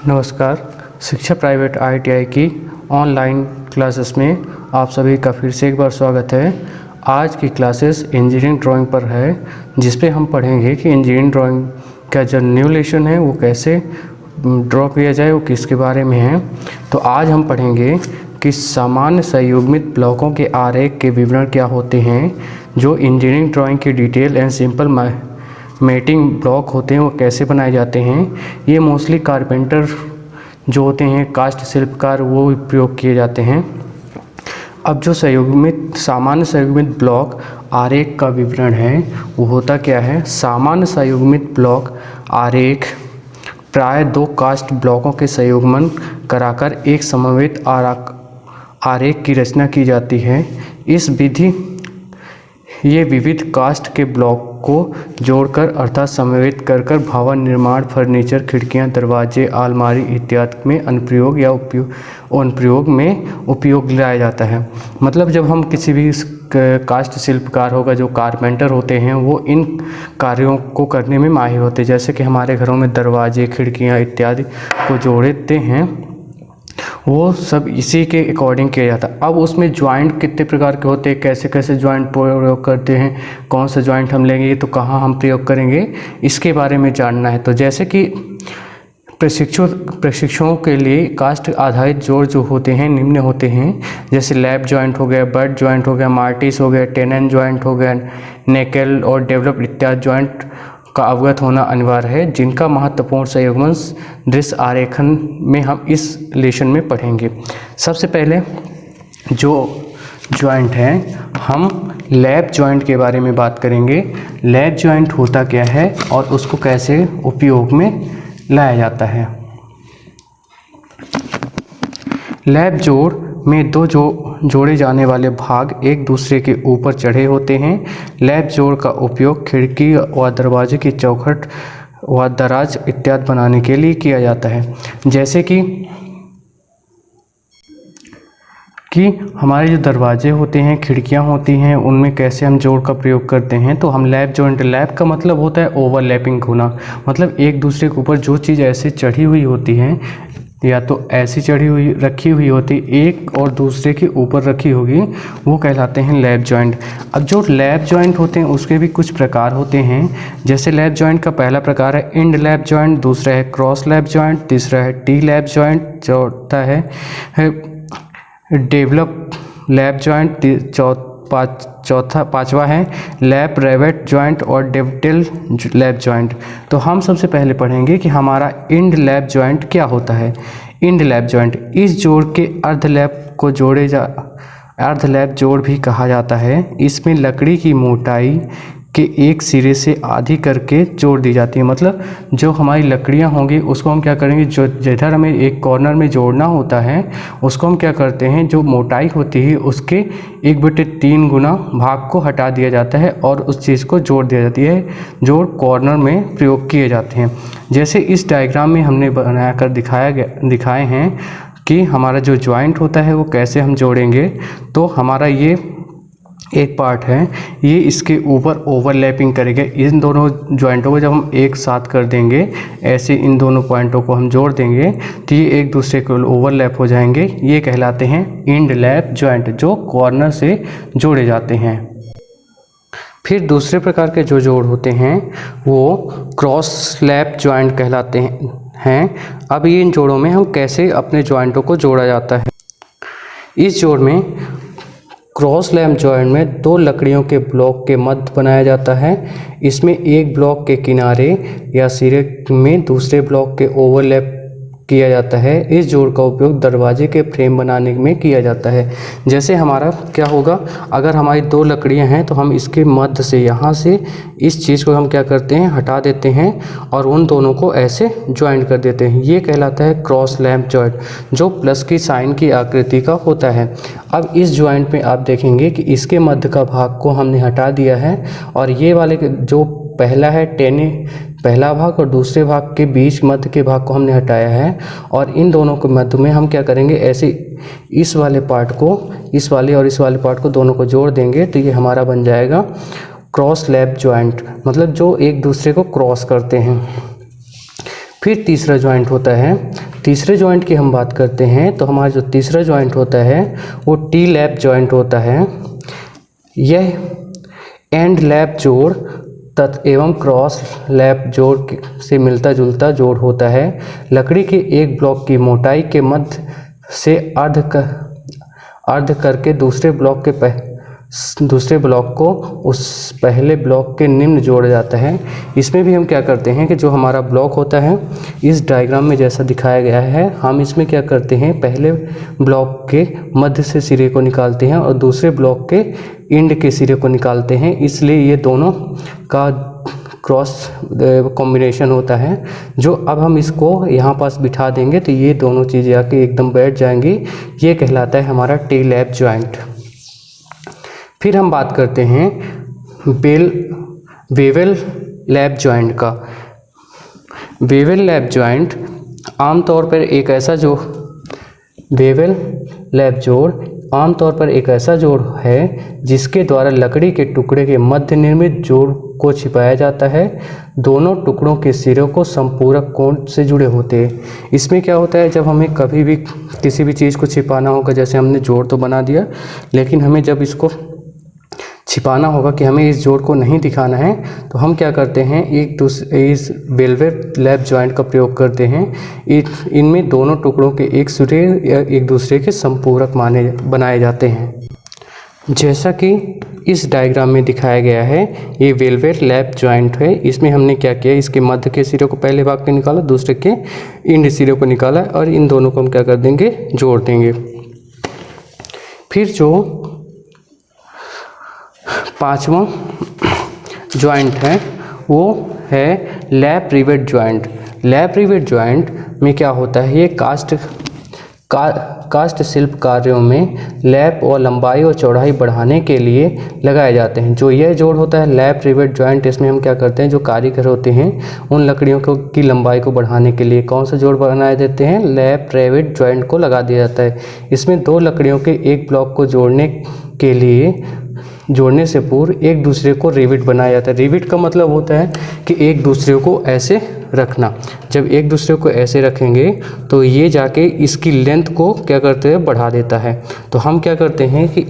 नमस्कार। शिक्षा private IITI की ऑनलाइन क्लासेस में आप सभी का फिर से एक बार स्वागत है। आज की क्लासेस इंजीनियरिंग ड्राइंग पर है, जिस पे हम पढ़ेंगे कि इंजीनियरिंग ड्राइंग का जो न्यू लेसन है वो कैसे ड्रॉ किया जाए, वो किसके बारे में है। तो आज हम पढ़ेंगे कि सामान्य संयुग्मित ब्लॉकों के आरेख के विवरण क्या होते हैं, जो इंजीनियरिंग ड्राइंग की detail and simple mating block होते हैं वो कैसे बनाए जाते हैं। ये मोस्टली कारपेंटर जो होते हैं, कास्ट शिल्पकार, वो प्रयोग किए जाते हैं। अब जो सामान्य संयुग्मित ब्लॉक आरेख का विवरण है वो होता क्या है। सामान्य संयुग्मित ब्लॉक आरेख प्राय दो कास्ट ब्लॉकों के संयुग्मन कराकर एक समन्वित आरेख की रचना की जाती है। इस विधि ये विविध कास्ट के ब्लॉक को जोड़कर अर्थात समन्वित कर भवन निर्माण, फर्नीचर, खिड़कियां, दरवाजे, अलमारी इत्यादि में अनुप्रयोग या अनुप्रयोग में उपयोग लाया जाता है। मतलब जब हम किसी भी कास्ट शिल्पकार होगा, जो कारपेंटर होते हैं, वो इन कार्यों को करने में माहिर होते हैं। जैसे कि हमारे घरों में दरवाजे, खिड़कियां इत्यादि को जोड़ते हैं, वो सब इसी के अकॉर्डिंग किया जाता है। अब उसमें जॉइंट कितने प्रकार के होते हैं, कैसे कैसे जॉइंट प्रयोग करते हैं, कौन सा जॉइंट हम लेंगे तो कहाँ हम प्रयोग करेंगे, इसके बारे में जानना है। तो जैसे कि प्रशिक्षुओं के लिए कास्ट आधारित जोड़ जो होते हैं निम्न होते हैं। जैसे लैप जॉइंट हो गया, बट जॉइंट हो गया, मार्टिस हो गया, टेनन जॉइंट हो गया, नेकेल और डेवलप इत्यादि जॉइंट का अवगत होना अनिवार्य है, जिनका महत्वपूर्ण संयुग्मन दृश्य आरेखन में हम इस लेसन में पढ़ेंगे। सबसे पहले जो जॉइंट है, हम लैप जॉइंट के बारे में बात करेंगे। लैप जॉइंट होता क्या है और उसको कैसे उपयोग में लाया जाता है। लैप जोड़ में दो जोड़े जाने वाले भाग एक दूसरे के ऊपर चढ़े होते हैं। लैप जोड़ का उपयोग खिड़की व दरवाजे की चौखट व दराज इत्यादि बनाने के लिए किया जाता है। जैसे कि हमारे जो दरवाजे होते हैं, खिड़कियां होती हैं, उनमें कैसे हम जोड़ का प्रयोग करते हैं। तो हम लैप जॉइंट, लैप का मतलब होता है ओवरलैपिंग होना, मतलब एक दूसरे के ऊपर जो चीज़ ऐसे चढ़ी हुई होती है या तो ऐसी रखी हुई होती, एक और दूसरे के ऊपर रखी होगी, वो कहलाते हैं लैप जॉइंट। अब जो लैप जॉइंट होते हैं उसके भी कुछ प्रकार होते हैं। जैसे लैप जॉइंट का पहला प्रकार है इंड लैप जॉइंट, दूसरा है क्रॉस लैप जॉइंट, तीसरा है टी लैप जॉइंट, चौथा है डेवलप लैप जॉइंट, पांचवा है लैप रेवेट जॉइंट और डेवटेल लैप जॉइंट। तो हम सबसे पहले पढ़ेंगे कि हमारा इंड लैप जॉइंट क्या होता है। इंड लैप जॉइंट, इस जोड़ के अर्ध लैप जोड़ भी कहा जाता है। इसमें लकड़ी की मोटाई के एक सिरे से आधी करके जोड़ दी जाती है। मतलब जो हमारी लकड़ियाँ होंगी उसको हम क्या करेंगे, जो जिधर हमें एक कॉर्नर में जोड़ना होता है उसको हम क्या करते हैं, जो मोटाई होती है उसके 1/3 गुना भाग को हटा दिया जाता है और उस चीज़ को जोड़ दिया जाती है। जोड़ कॉर्नर में प्रयोग किए जाते हैं। जैसे इस डायग्राम में हमने बनाकर दिखाए हैं कि हमारा जो जॉइंट होता है वो कैसे हम जोड़ेंगे। तो हमारा ये एक पार्ट है, ये इसके ऊपर ओवरलैपिंग करेंगे। इन दोनों जॉइंटों को जब हम एक साथ कर देंगे, ऐसे इन दोनों पॉइंटों को हम जोड़ देंगे तो ये एक दूसरे को ओवरलैप हो जाएंगे। ये कहलाते हैं इंड लैप जॉइंट, जो कॉर्नर से जोड़े जाते हैं। फिर दूसरे प्रकार के जो जोड़ होते हैं वो क्रॉस लैप जॉइंट कहलाते हैं। अब इन जोड़ों में हम कैसे अपने जॉइंटों को जोड़ा जाता है। इस जोड़ में क्रॉस लैप जॉइंट में दो लकड़ियों के ब्लॉक के मध्य बनाया जाता है। इसमें एक ब्लॉक के किनारे या सिरे में दूसरे ब्लॉक के ओवरलैप किया जाता है। इस जोड़ का उपयोग दरवाजे के फ्रेम बनाने में किया जाता है। जैसे हमारा क्या होगा, अगर हमारी दो लकड़ियां हैं तो हम इसके मध्य से, यहाँ से इस चीज़ को हम क्या करते हैं, हटा देते हैं और उन दोनों को ऐसे ज्वाइंट कर देते हैं। ये कहलाता है क्रॉस लैप जॉइंट, जो प्लस की साइन की आकृति का होता है। अब इस जॉइंट में आप देखेंगे कि इसके मध्य का भाग को हमने हटा दिया है और ये वाले जो पहला है पहला भाग और दूसरे भाग के बीच मध्य के भाग को हमने हटाया है और इन दोनों के मध्य में हम क्या करेंगे, ऐसे इस वाले पार्ट को, इस वाले और इस वाले पार्ट को दोनों को जोड़ देंगे तो ये हमारा बन जाएगा क्रॉस लैप जॉइंट, मतलब जो एक दूसरे को क्रॉस करते हैं। फिर तीसरा जॉइंट होता है, तीसरे जॉइंट की हम बात करते हैं तो हमारा जो तीसरा जॉइंट होता है वो टी लैप जॉइंट होता है। यह एंड लैप जोड़ तत् एवं क्रॉस लैप जोड़ से मिलता जुलता जोड़ होता है। लकड़ी के एक ब्लॉक की मोटाई के मध्य से अर्ध करके दूसरे ब्लॉक को उस पहले ब्लॉक के निम्न जोड़ा जाता है। इसमें भी हम क्या करते हैं कि जो हमारा ब्लॉक होता है इस डायग्राम में जैसा दिखाया गया है, हम इसमें क्या करते हैं, पहले ब्लॉक के मध्य से सिरे को निकालते हैं और दूसरे ब्लॉक के एंड के सिरे को निकालते हैं। इसलिए ये दोनों का क्रॉस कॉम्बिनेशन होता है। जो अब हम इसको यहाँ पास बिठा देंगे तो ये दोनों चीज़ें आके एकदम बैठ जाएंगी। ये कहलाता है हमारा टी लैप जॉइंट। फिर हम बात करते हैं वेवेल लैप जॉइंट का। वेवेल लैप जॉइंट आमतौर पर एक ऐसा वेवेल लैप जोड़ आमतौर पर एक ऐसा जोड़ है जिसके द्वारा लकड़ी के टुकड़े के मध्य निर्मित जोड़ को छिपाया जाता है। दोनों टुकड़ों के सिरों को संपूरक कोण से जुड़े होते हैं। इसमें क्या होता है, जब हमें कभी भी किसी भी चीज़ को छिपाना होगा, जैसे हमने जोड़ तो बना दिया, लेकिन हमें जब इसको छिपाना होगा कि हमें इस जोड़ को नहीं दिखाना है, तो हम क्या करते हैं, इस वेलवेट लैप जॉइंट का प्रयोग करते हैं। इनमें दोनों टुकड़ों के एक सिरे एक दूसरे के संपूरक बनाए जाते हैं। जैसा कि इस डायग्राम में दिखाया गया है, ये वेलवेट लैप जॉइंट है। इसमें हमने क्या किया, इसके मध्य के सिरे को पहले भाग के निकाला, दूसरे के एंड सिरे को निकाला और इन दोनों को हम क्या कर देंगे, जोड़ देंगे। फिर जो पांचवा जॉइंट है वो है lap rivet joint. Lap rivet joint में क्या होता है, ये कास्ट शिल्प कार्यों में लैप और लंबाई और चौड़ाई बढ़ाने के लिए लगाए जाते हैं। जो यह जोड़ होता है लैप रिवेट जॉइंट, इसमें हम क्या करते हैं, जो कारीगर होते हैं उन लकड़ियों की लंबाई को बढ़ाने के लिए कौन सा जोड़ बनाए देते हैं, लैप रिवेट जॉइंट को लगा दिया जाता है। इसमें दो लकड़ियों के एक ब्लॉक को जोड़ने से पूर्व एक दूसरे को रिवेट बनाया जाता है। रिवेट का मतलब होता है कि एक दूसरे को ऐसे रखना। जब एक दूसरे को ऐसे रखेंगे तो ये जाके इसकी लेंथ को क्या करते हैं, बढ़ा देता है। तो हम क्या करते हैं कि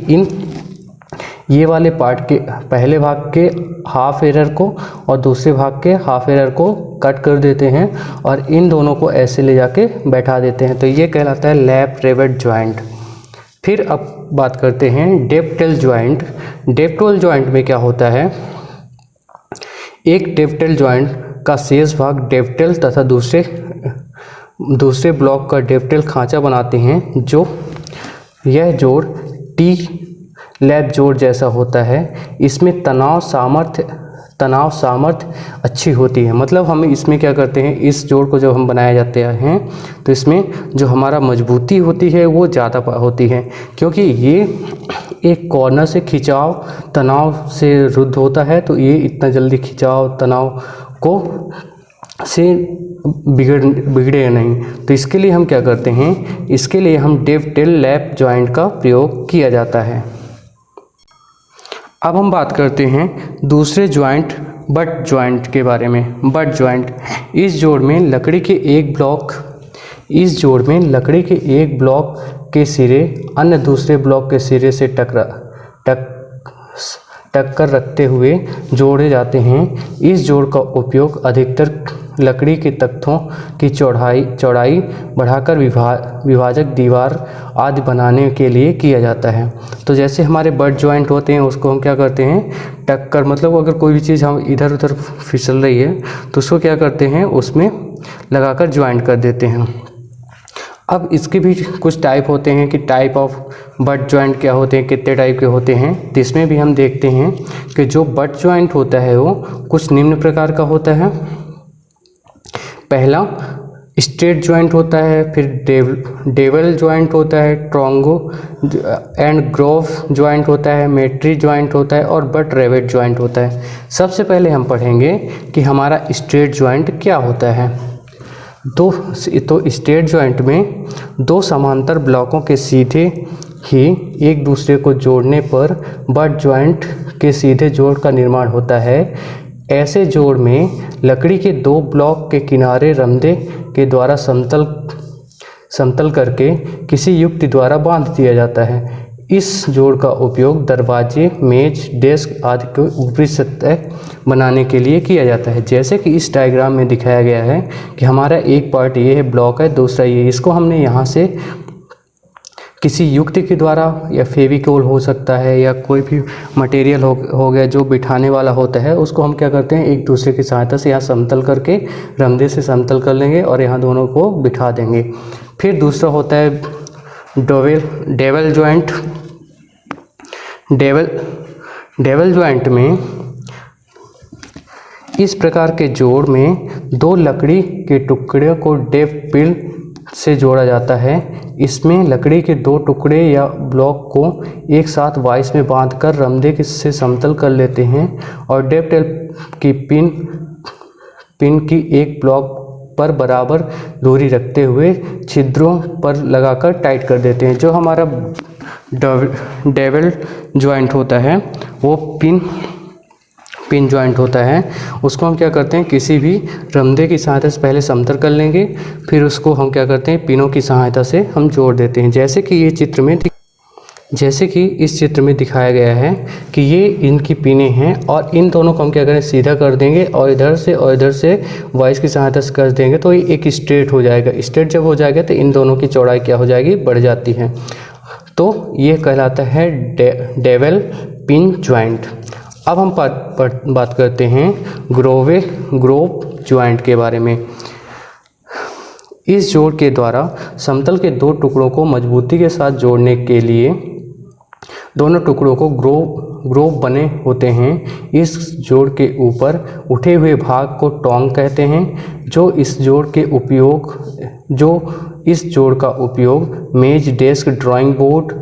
ये वाले पार्ट के पहले भाग के हाफ एरर को और दूसरे भाग के हाफ एरर को कट कर देते हैं और इन दोनों को ऐसे ले जाके बैठा देते हैं। तो ये कहलाता है लैप रिवेट जॉइंट। फिर अब बात करते हैं डेप्टेल जॉइंट। डेप्टेल जॉइंट में क्या होता है, एक डेप्टेल जॉइंट का शेष भाग डेप्टेल तथा दूसरे ब्लॉक का डेप्टेल खांचा बनाते हैं। जो यह जोड़ टी लैप जोड़ जैसा होता है। इसमें तनाव सामर्थ्य अच्छी होती है। मतलब हम इसमें क्या करते हैं, इस जोड़ को जब हम बनाए जाते हैं तो इसमें जो हमारा मजबूती होती है वो ज़्यादा होती है, क्योंकि ये एक कॉर्नर से खिंचाव तनाव से रुद्ध होता है। तो ये इतना जल्दी खिंचाव तनाव को से बिगड़े नहीं। तो इसके लिए हम क्या करते हैं, इसके लिए हम डेप्टेल लैप जॉइंट का प्रयोग किया जाता है। अब हम बात करते हैं दूसरे जॉइंट बट जॉइंट के बारे में। बट जॉइंट, इस जोड़ में लकड़ी के एक ब्लॉक के सिरे अन्य दूसरे ब्लॉक के सिरे से टक्कर रखते हुए जोड़े जाते हैं। इस जोड़ का उपयोग अधिकतर लकड़ी के तख्तों की चौड़ाई बढ़ाकर विभाजक दीवार आदि बनाने के लिए किया जाता है। तो जैसे हमारे बट जॉइंट होते हैं उसको हम क्या करते हैं, टक्कर मतलब अगर कोई भी चीज़ हम इधर उधर फिसल रही है तो उसको क्या करते हैं, उसमें लगाकर जॉइंट कर देते हैं। अब इसके भी कुछ टाइप होते हैं कि टाइप ऑफ बट जॉइंट क्या होते हैं, कितने टाइप के होते हैं। तो इसमें भी हम देखते हैं कि जो बट जॉइंट होता है वो कुछ निम्न प्रकार का होता है। पहला स्ट्रेट जॉइंट होता है, फिर डेवल जॉइंट होता है, ट्रायंगो एंड ग्रोव जॉइंट होता है, मेट्री जॉइंट होता है और बट रिवेट जॉइंट होता है। सबसे पहले हम पढ़ेंगे कि हमारा स्ट्रेट जॉइंट क्या होता है। तो स्ट्रेट जॉइंट में दो समांतर ब्लॉकों के सीधे ही एक दूसरे को जोड़ने पर बट जॉइंट के सीधे जोड़ का निर्माण होता है। ऐसे जोड़ में लकड़ी के 2 ब्लॉक के किनारे रमदे के द्वारा समतल करके किसी युक्ति द्वारा बांध दिया जाता है। इस जोड़ का उपयोग दरवाजे, मेज, डेस्क आदि को ऊपरी सतह बनाने के लिए किया जाता है। जैसे कि इस डायग्राम में दिखाया गया है कि हमारा एक पार्ट ये है, ब्लॉक है, दूसरा ये, इसको हमने यहाँ से किसी युक्ति के द्वारा या फेविकोल हो सकता है या कोई भी मटेरियल हो गया जो बिठाने वाला होता है, उसको हम क्या करते हैं एक दूसरे की सहायता से यहाँ समतल करके रमदे से समतल कर लेंगे और यहाँ दोनों को बिठा देंगे। फिर दूसरा होता है डेवल जॉइंट। डेवल जॉइंट में इस प्रकार के जोड़ में 2 लकड़ी के टुकड़े को डेव पिल से जोड़ा जाता है। इसमें लकड़ी के 2 टुकड़े या ब्लॉक को एक साथ वाइस में बांधकर रमदे से समतल कर लेते हैं और डेव टेल की पिन की एक ब्लॉक पर बराबर दूरी रखते हुए छिद्रों पर लगाकर टाइट कर देते हैं। जो हमारा डेवल जॉइंट होता है वो पिन जॉइंट होता है, उसको हम क्या करते हैं किसी भी रमदे की सहायता से पहले समतल कर लेंगे, फिर उसको हम क्या करते हैं पिनों की सहायता से हम जोड़ देते हैं। जैसे कि इस चित्र में दिखाया गया है कि ये इनकी पिनें हैं और इन दोनों को हम क्या करें सीधा कर देंगे और इधर से वाइस की सहायता से कर देंगे तो ये एक स्ट्रेट हो जाएगा। स्ट्रेट जब हो जाएगा तो इन दोनों की चौड़ाई क्या हो जाएगी, बढ़ जाती है। तो ये कहलाता है डेवल पिन जॉइंट। अब हम बात करते हैं ग्रोव जॉइंट के बारे में। इस जोड़ के द्वारा समतल के 2 टुकड़ों को मजबूती के साथ जोड़ने के लिए दोनों टुकड़ों को ग्रोव बने होते हैं। इस जोड़ के ऊपर उठे हुए भाग को टोंग कहते हैं। जो इस जोड़ का उपयोग मेज, डेस्क, ड्राइंग बोर्ड,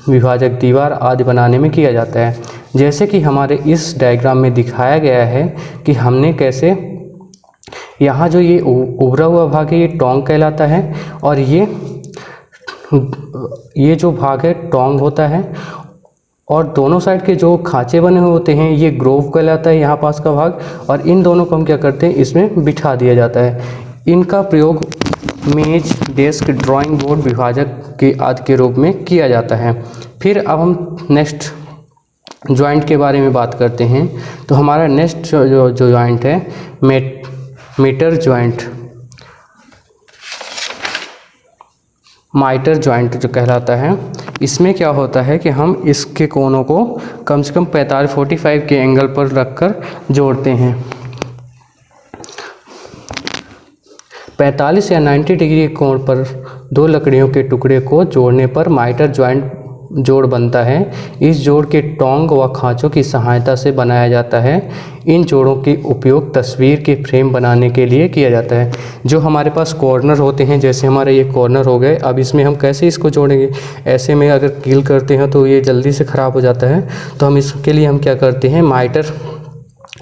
विभाजक दीवार आदि बनाने में किया जाता है। जैसे कि हमारे इस डायग्राम में दिखाया गया है कि हमने कैसे यहाँ जो ये उभरा हुआ भाग है ये टोंग कहलाता है और ये जो भाग है टोंग होता है और दोनों साइड के जो खांचे बने हुए होते हैं ये ग्रोव कहलाता है यहाँ पास का भाग, और इन दोनों को हम क्या करते हैं इसमें बिठा दिया जाता है। इनका प्रयोग मेज, डेस्क, ड्राइंग बोर्ड, विभाजक के आदि के रूप में किया जाता है। फिर अब हम नेक्स्ट जॉइंट के बारे में बात करते हैं। तो हमारा नेक्स्ट जो जॉइंट है माइटर जॉइंट जो कहलाता है। इसमें क्या होता है कि हम इसके कोनों को कम से कम 45 के एंगल पर रखकर जोड़ते हैं। 45 या 90 डिग्री कोण पर 2 लकड़ियों के टुकड़े को जोड़ने पर माइटर जॉइंट जोड़ बनता है। इस जोड़ के टोंग व खांचों की सहायता से बनाया जाता है। इन जोड़ों के उपयोग तस्वीर के फ्रेम बनाने के लिए किया जाता है। जो हमारे पास कॉर्नर होते हैं, जैसे हमारे ये कॉर्नर हो गए, अब इसमें हम कैसे इसको जोड़ेंगे, ऐसे में अगर कील करते हैं तो ये जल्दी से ख़राब हो जाता है। तो हम इसके लिए हम क्या करते हैं माइटर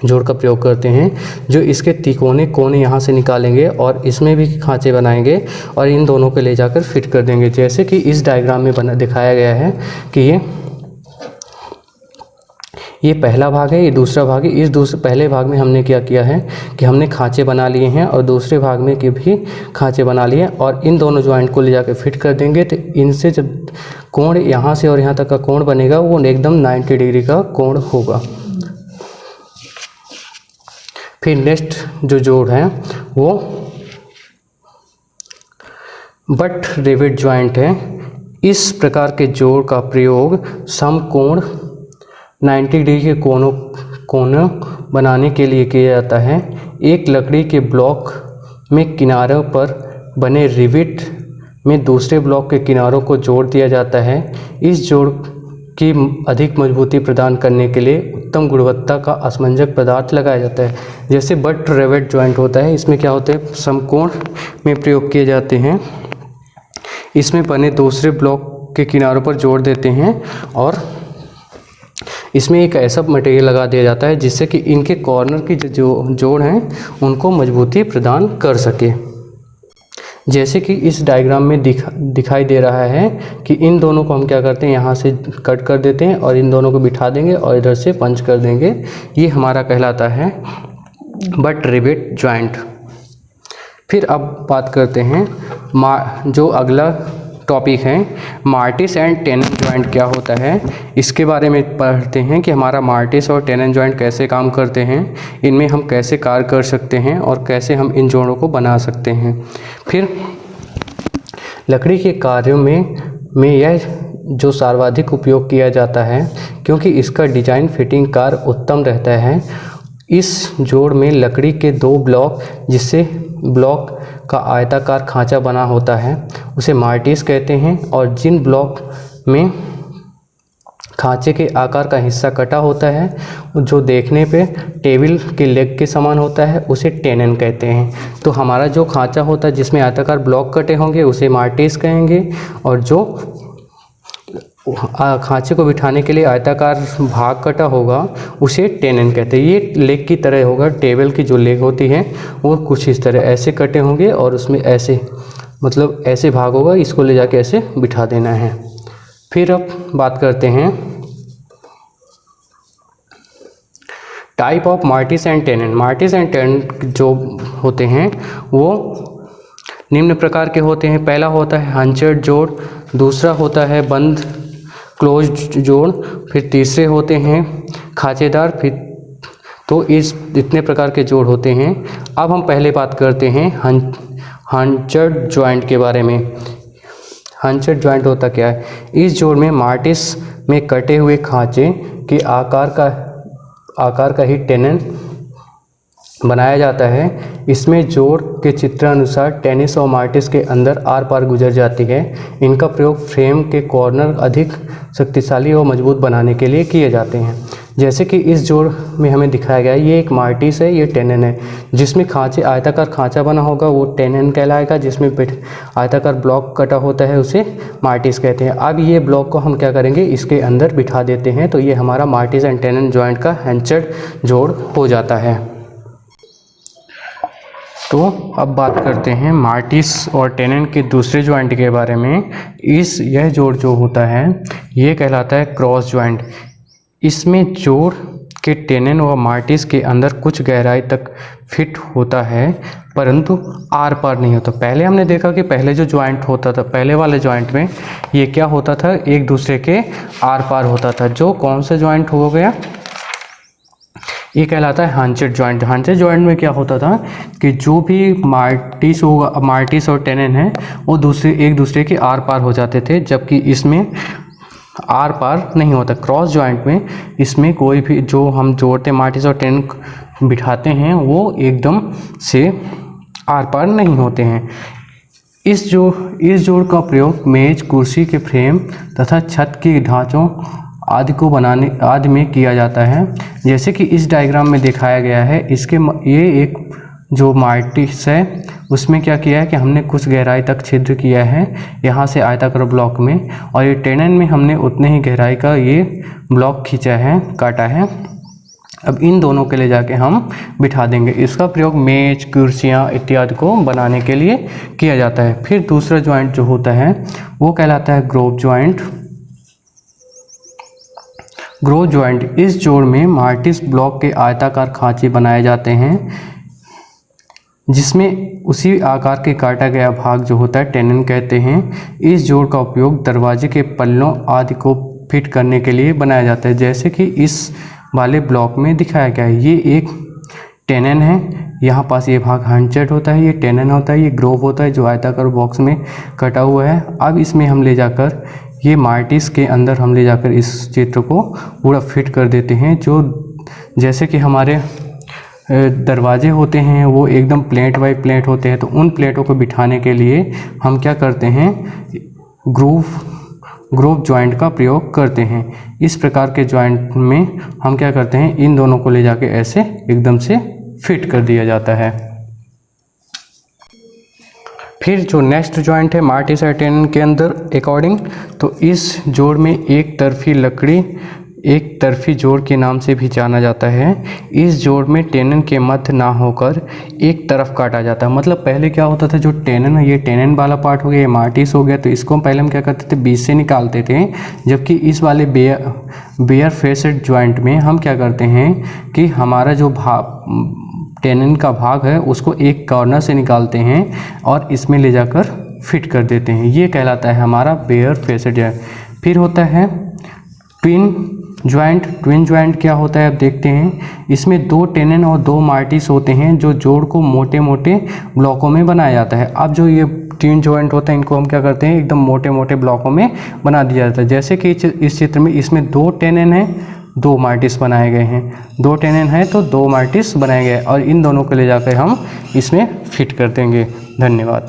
जोड़ का प्रयोग करते हैं। जो इसके तिकोने कोने यहाँ से निकालेंगे और इसमें भी खांचे बनाएंगे और इन दोनों को ले जाकर फिट कर देंगे। जैसे कि इस डायग्राम में दिखाया गया है कि ये पहला भाग है, ये दूसरा भाग है। इस पहले भाग में हमने क्या किया है कि हमने खांचे बना लिए हैं और दूसरे भाग में के भी खांचे बना लिए और इन दोनों जॉइंट को ले जाकर फिट कर देंगे। तो इनसे जब कोण यहाँ से और यहाँ तक का कोण बनेगा वो एकदम 90 डिग्री का कोण होगा। फिर नेक्स्ट जो जोड़ है वो बट रिवेट जॉइंट है। इस प्रकार के जोड़ का प्रयोग समकोण 90 डिग्री के कोनों बनाने के लिए किया जाता है। एक लकड़ी के ब्लॉक में किनारों पर बने रिवेट में दूसरे ब्लॉक के किनारों को जोड़ दिया जाता है। इस जोड़ की अधिक मजबूती प्रदान करने के लिए उत्तम गुणवत्ता का असमंजक पदार्थ लगाया जाता है। जैसे बट रिवेट जॉइंट होता है, इसमें क्या होता है समकोण में प्रयोग किए जाते हैं। इसमें बने दूसरे ब्लॉक के किनारों पर जोड़ देते हैं और इसमें एक ऐसा मटेरियल लगा दिया जाता है जिससे कि इनके कॉर्नर की जो जोड़ हैं उनको मजबूती प्रदान कर सके। जैसे कि इस डायग्राम में दिखाई दे रहा है कि इन दोनों को हम क्या करते हैं, यहाँ से कट कर देते हैं और इन दोनों को बिठा देंगे और इधर से पंच कर देंगे। ये हमारा कहलाता है बट रिवेट जॉइंट। फिर अब बात करते हैं जो अगला टॉपिक है मार्टिस एंड टेनन जॉइंट क्या होता है, इसके बारे में पढ़ते हैं कि हमारा मार्टिस और टेनन जॉइंट कैसे काम करते हैं, इनमें हम कैसे कार्य कर सकते हैं और कैसे हम इन जोड़ों को बना सकते हैं। फिर लकड़ी के कार्यों में यह जो सर्वाधिक उपयोग किया जाता है क्योंकि इसका डिजाइन फिटिंग कार्य उत्तम रहता है। इस जोड़ में लकड़ी के 2 ब्लॉक जिससे ब्लॉक का आयताकार खांचा बना होता है उसे मार्टिस कहते हैं, और जिन ब्लॉक में खांचे के आकार का हिस्सा कटा होता है जो देखने पे टेबल के लेग के समान होता है उसे टेनन कहते हैं। तो हमारा जो खांचा होता है जिसमें आयताकार ब्लॉक कटे होंगे उसे मार्टिस कहेंगे, और जो खांचे को बिठाने के लिए आयताकार भाग कटा होगा उसे टेनन कहते हैं। ये लेग की तरह होगा, टेबल की जो लेग होती है वो कुछ इस तरह ऐसे कटे होंगे और उसमें ऐसे मतलब ऐसे भाग होगा, इसको ले जाके ऐसे बिठा देना है। फिर अब बात करते हैं type of Martin's and tenon. Martin's and tenon जो होते हैं वो निम्न प्रकार के होते हैं। पहला होता है हंचर्ड जोड़, दूसरा होता है बंद क्लोज्ड जोड़, फिर तीसरे होते हैं खांचेदार। फिर तो इतने प्रकार के जोड़ होते हैं। अब हम पहले बात करते हैं हंचर्ड जॉइंट के बारे में। हंचर्ड जॉइंट होता क्या है, इस जोड़ में मार्टिस में कटे हुए खांचे के आकार का ही टेनन बनाया जाता है। इसमें जोड़ के चित्रानुसार टेनिस और मार्टिस के अंदर आर पार गुजर जाती है। इनका प्रयोग फ्रेम के कॉर्नर अधिक शक्तिशाली और मजबूत बनाने के लिए किए जाते हैं। जैसे कि इस जोड़ में हमें दिखाया गया है, ये एक मार्टिस है, ये टेनन है। जिसमें खांचे आयताकार खांचा बना होगा वो टेनन कहलाएगा, जिसमें आयताकार ब्लॉक कटा होता है उसे मार्टिस कहते हैं। अब ये ब्लॉक को हम क्या करेंगे, इसके अंदर बिठा देते हैं, तो ये हमारा मार्टिस एंड टेनन जॉइंट का हंचर्ड जोड़ हो जाता है। तो अब बात करते हैं मार्टिस और टेनन के दूसरे जॉइंट के बारे में। यह जोड़ जो होता है ये कहलाता है क्रॉस जॉइंट। इसमें जोड़ के टेनन और मार्टिस के अंदर कुछ गहराई तक फिट होता है परंतु आर पार नहीं होता। पहले हमने देखा कि पहले जो जॉइंट होता था, पहले वाले जॉइंट में ये क्या होता था, एक दूसरे के आर पार होता था। जो कौन सा जॉइंट हो गया, ये कहलाता है हंचर्ड जॉइंट। हंचर्ड जॉइंट में क्या होता था कि जो भी मार्टिस होगा, मार्टिस और टेनन है वो एक दूसरे के आर पार हो जाते थे, जबकि इसमें आर पार नहीं होता। क्रॉस जॉइंट में इसमें कोई भी जो हम जोड़ते मार्टिस और टेनन बिठाते हैं वो एकदम से आर पार नहीं होते हैं। इस जोड़ का प्रयोग मेज, कुर्सी के फ्रेम तथा छत के ढांचों आदि को बनाने आदि में किया जाता है। जैसे कि इस डायग्राम में दिखाया गया है, ये एक जो मार्टिस है उसमें क्या किया है कि हमने कुछ गहराई तक छिद्र किया है यहाँ से आयताकार ब्लॉक में, और ये टेनन में हमने उतने ही गहराई का ये ब्लॉक खींचा है, काटा है। अब इन दोनों के ले जाके हम बिठा देंगे। इसका प्रयोग मेज, कुर्सियाँ इत्यादि को बनाने के लिए किया जाता है। फिर दूसरा जॉइंट जो होता है वो कहलाता है ग्रोव जॉइंट। ग्रोव जॉइंट, इस जोड़ में मार्टिस ब्लॉक के आयताकार खांचे बनाए जाते हैं जिसमें उसी आकार के काटा गया भाग जो होता है टेनन कहते हैं। इस जोड़ का उपयोग दरवाजे के पल्लों आदि को फिट करने के लिए बनाया जाता है। जैसे कि इस वाले ब्लॉक में दिखाया गया है, ये एक टेनन है, यहाँ पास ये भाग हंचर्ड होता है, ये टेनन होता है, ये ग्रोव होता है जो आयताकार बॉक्स में कटा हुआ है। अब इसमें हम ले जाकर ये मार्टिस के अंदर हम ले जाकर इस चित्र को पूरा फिट कर देते हैं। जो जैसे कि हमारे दरवाजे होते हैं वो एकदम प्लेट बाई प्लेट होते हैं, तो उन प्लेटों को बिठाने के लिए हम क्या करते हैं, ग्रोव जॉइंट का प्रयोग करते हैं। इस प्रकार के जॉइंट में हम क्या करते हैं, इन दोनों को ले जाके ऐसे एकदम से फिट कर दिया जाता है। फिर जो नेक्स्ट जॉइंट है मार्टिस और टेनन के अंदर अकॉर्डिंग, तो इस जोड़ में एक तरफी लकड़ी एक तरफी जोड़ के नाम से भी जाना जाता है। इस जोड़ में टेनन के मध्य ना होकर एक तरफ काटा जाता है। मतलब पहले क्या होता था, जो टेनन है, ये टेनन वाला पार्ट हो गया, ये मार्टिस हो गया, तो इसको पहले हम क्या करते थे, बीच से निकालते थे। जबकि इस वाले बेयर फेसेड जॉइंट में हम क्या करते हैं कि हमारा जो टेनन का भाग है उसको एक कॉर्नर से निकालते हैं और इसमें ले जाकर फिट कर देते हैं। ये कहलाता है हमारा बेयर फेसेड जॉइंट। फिर होता है ट्विन जॉइंट। ट्विन जॉइंट क्या होता है, अब देखते हैं। इसमें 2 टेनन और 2 मार्टिस होते हैं जो जोड़ को मोटे मोटे ब्लॉकों में बनाया जाता है। अब जो ये ट्विन जॉइंट होता है, इनको हम क्या करते हैं, एकदम मोटे मोटे ब्लॉकों में बना दिया जाता है। जैसे कि इस चित्र में इसमें 2 टेनन है, 2 मार्टिस बनाए गए हैं। 2 टेनन है तो 2 मार्टिस बनाए गए और इन दोनों को ले जाकर हम इसमें फिट कर देंगे। धन्यवाद।